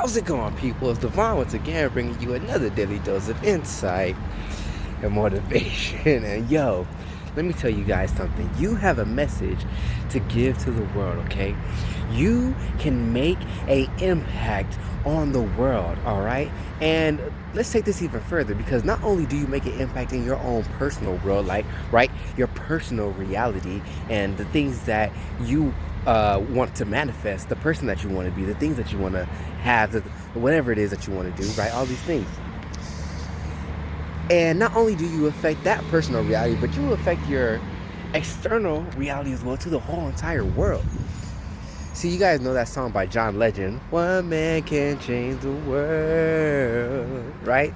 How's it going, people? It's Devon once again bringing you another daily dose of insight and motivation. And yo, let me tell you guys something. You have a message to give to the world, okay? You can make an impact on the world, all right? And let's take this even further, because not only do you make an impact in your own personal world, like, right, your personal reality and the things that you want to manifest, the person that you want to be, the things that you want to have, whatever it is that you want to do, right? All these things. And not only do you affect that personal reality, but you affect your external reality as well to the whole entire world. See, you guys know that song by John Legend, "One man can change the world," right?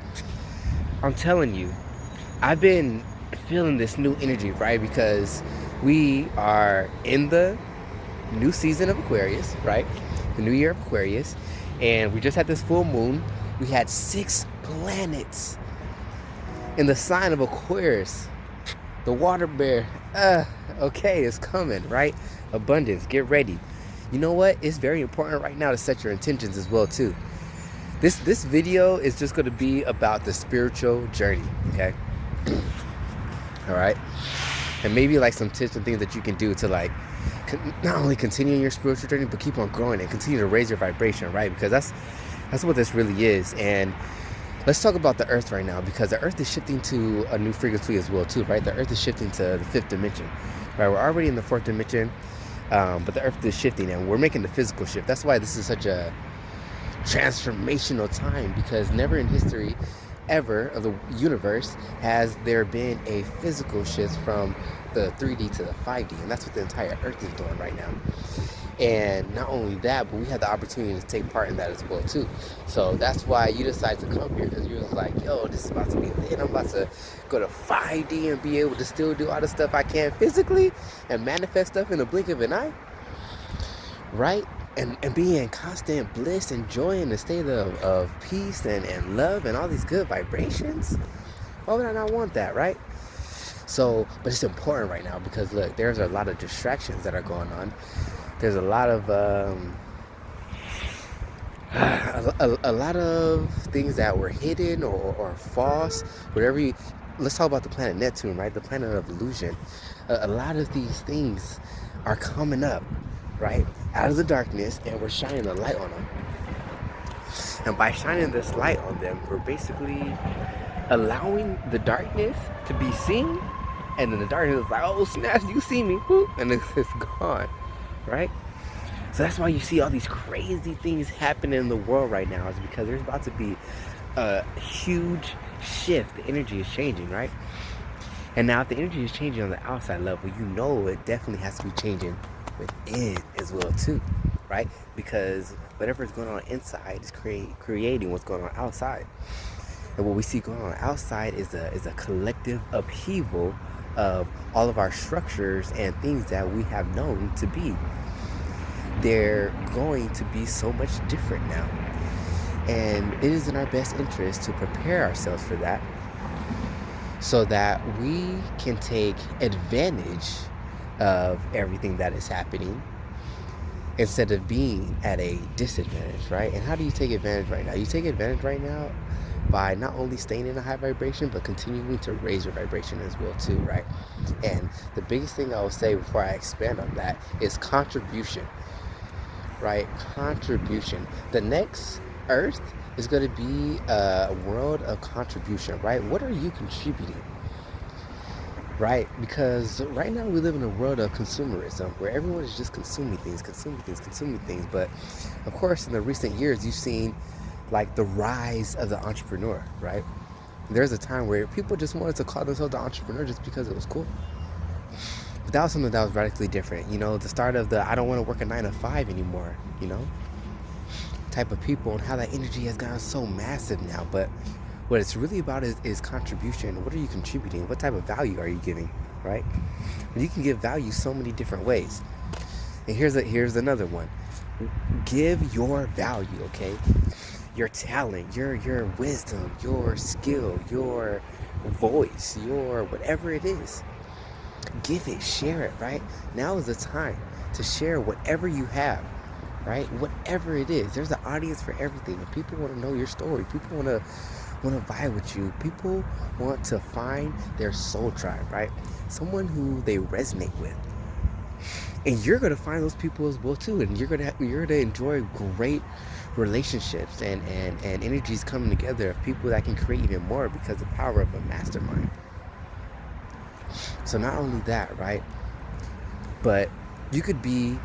I'm telling you, I've been feeling this new energy, right? Because we are in the new season of Aquarius, right? The new year of Aquarius. And we just had this full moon. We had 6 planets in the sign of Aquarius. The water bear, okay, it's coming, right? Abundance, get ready. You know what? It's very important right now to set your intentions as well too. This video is just going to be about the spiritual journey, okay? All right? And maybe like some tips and things that you can do to like not only continue your spiritual journey, but keep on growing and continue to raise your vibration, right? Because that's what this really is. And let's talk about the earth right now, because the earth is shifting to a new frequency as well too, right? The earth is shifting to the 5th dimension, right? We're already in the 4th dimension, but the earth is shifting and we're making the physical shift. That's why this is such a transformational time, because never in history ever of the universe has there been a physical shift from the 3D to the 5D, and that's what the entire earth is doing right now. And not only that, but we had the opportunity to take part in that as well too. So that's why you decided to come here, because you was like, yo, this is about to be lit. I'm about to go to 5D and be able to still do all the stuff I can physically and manifest stuff in the blink of an eye, right? And be in constant bliss and joy in the state of peace and love and all these good vibrations. Why would I not want that, right? So, but it's important right now because look, there's a lot of distractions that are going on. There's a lot of a lot of things that were hidden or false, whatever you. Let's talk about the planet Neptune, right? The planet of illusion. A lot of these things are coming up, right, out of the darkness, and we're shining a light on them. And by shining this light on them, we're basically allowing the darkness to be seen, and then the darkness is like, oh snap, you see me, whoop, and it's gone, right? So that's why you see all these crazy things happening in the world right now, is because there's about to be a huge shift. The energy is changing, right? And now if the energy is changing on the outside level, you know it definitely has to be changing within as well too, right? Because whatever is going on inside is creating what's going on outside. And what we see going on outside is a collective upheaval of all of our structures and things that we have known to be. They're going to be so much different now. And it is in our best interest to prepare ourselves for that, so that we can take advantage of everything that is happening instead of being at a disadvantage, right? And how do you take advantage right now? You take advantage right now by not only staying in a high vibration, but continuing to raise your vibration as well too, right? And the biggest thing I will say before I expand on that is contribution, right? Contribution. The next earth is going to be a world of contribution, right? What are you contributing? Right? Because right now we live in a world of consumerism where everyone is just consuming things. But of course, in the recent years, you've seen like the rise of the entrepreneur, right? There's a time where people just wanted to call themselves the entrepreneur just because it was cool. But that was something that was radically different. You know, the start of the I don't want to work a 9 to 5 anymore, you know, type of people, and how that energy has gotten so massive now. But what it's really about is contribution. What are you contributing? What type of value are you giving, right? And you can give value so many different ways. And here's another one. Give your value, okay? Your talent, your wisdom, your skill, your voice, your whatever it is. Give it, share it, right? Now is the time to share whatever you have. right? Whatever it is, there's an audience for everything. And people want to know your story. People want to vibe with you. People want to find their soul tribe, right? Someone who they resonate with. And you're gonna find those people as well too, and you're gonna enjoy great relationships and energies coming together of people that can create even more because of the power of a mastermind. So not only that, right? But you could be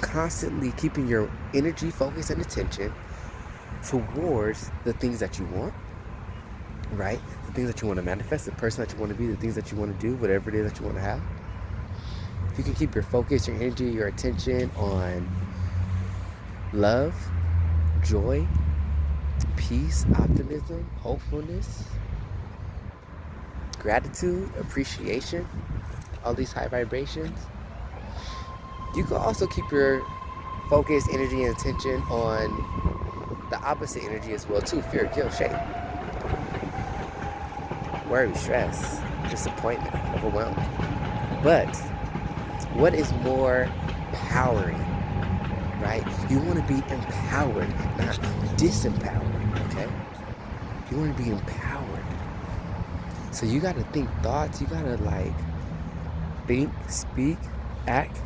constantly keeping your energy, focus, and attention towards the things that you want, right? The things that you want to manifest, the person that you want to be, the things that you want to do, whatever it is that you want to have. You can keep your focus, your energy, your attention on love, joy, peace, optimism, hopefulness, gratitude, appreciation, all these high vibrations. You can also keep your focus, energy, and attention on the opposite energy as well too. Fear, guilt, shame, worry, stress, disappointment, overwhelmed. But what is more empowering, right? You want to be empowered, not disempowered, okay? You want to be empowered. So you got to think thoughts. You got to think, speak, act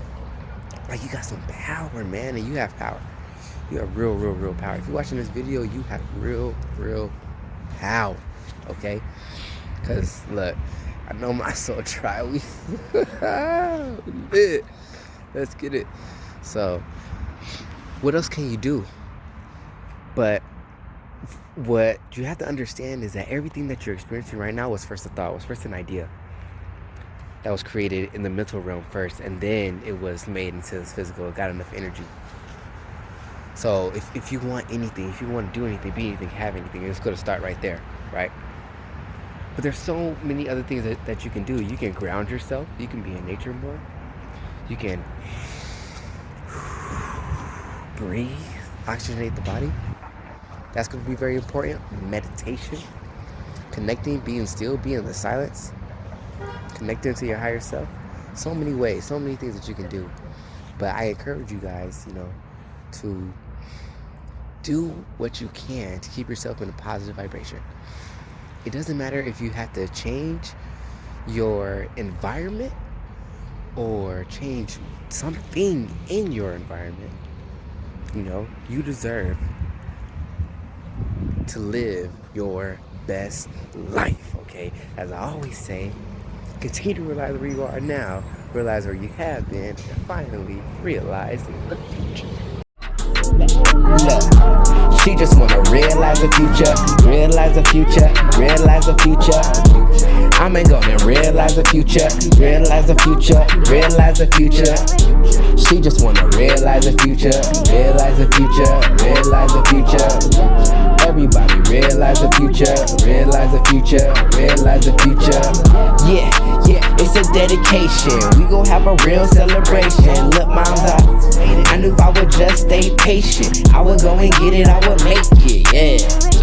like you got some power, man. And you have power. You have real power. If you're watching this video, you have real power, okay? Because look, I know my soul tribe. Let's get it. So, what else can you do? But what you have to understand is that everything that you're experiencing right now was first a thought, was first an idea that was created in the mental realm first, and then it was made into this physical. It got enough energy. So, if you want anything, if you want to do anything, be anything, have anything, it's going to start right there, right? But there's so many other things that you can do. You can ground yourself. You can be in nature more. You can breathe, oxygenate the body. That's going to be very important. Meditation, connecting, being still, being in the silence, connecting to your higher self. So many ways, so many things that you can do. But I encourage you guys, to do what you can to keep yourself in a positive vibration. It doesn't matter if you have to change your environment or change something in your environment. You deserve to live your best life, okay? As I always say, continue to realize where you are now, realize where you have been, and finally realize the future. Look, she just wanna realize the future, realize the future, realize the future. I'm gonna realize the future, realize the future, realize the future. She just wanna realize the future, realize the future, realize the future. Everybody realize the future, realize the future, realize the future. Yeah, it's a dedication. We gon' have a real celebration. Look, moms, I knew if I would just stay patient, I would go and get it, I would make it, yeah.